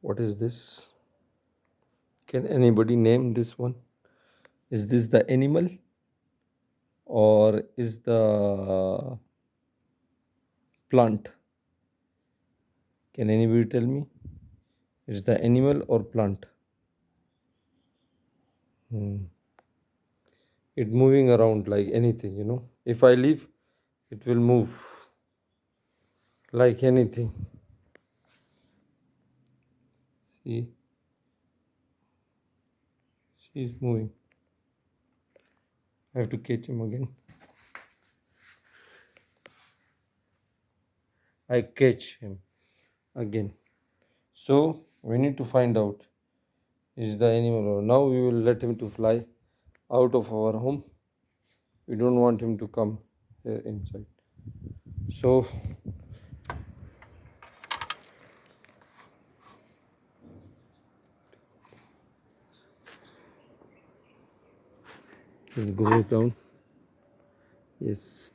What is this? Can anybody name this one? Is this the animal or is the plant? Can anybody tell me? Is the animal or plant? Hmm. It moving around like anything. If I leave, it will move like anything. See, she's moving. I have to catch him again. I catch him again. So we need to find out is the animal or now we will let him to fly out of our home. We don't want him to come here inside. So this goes down. Yes,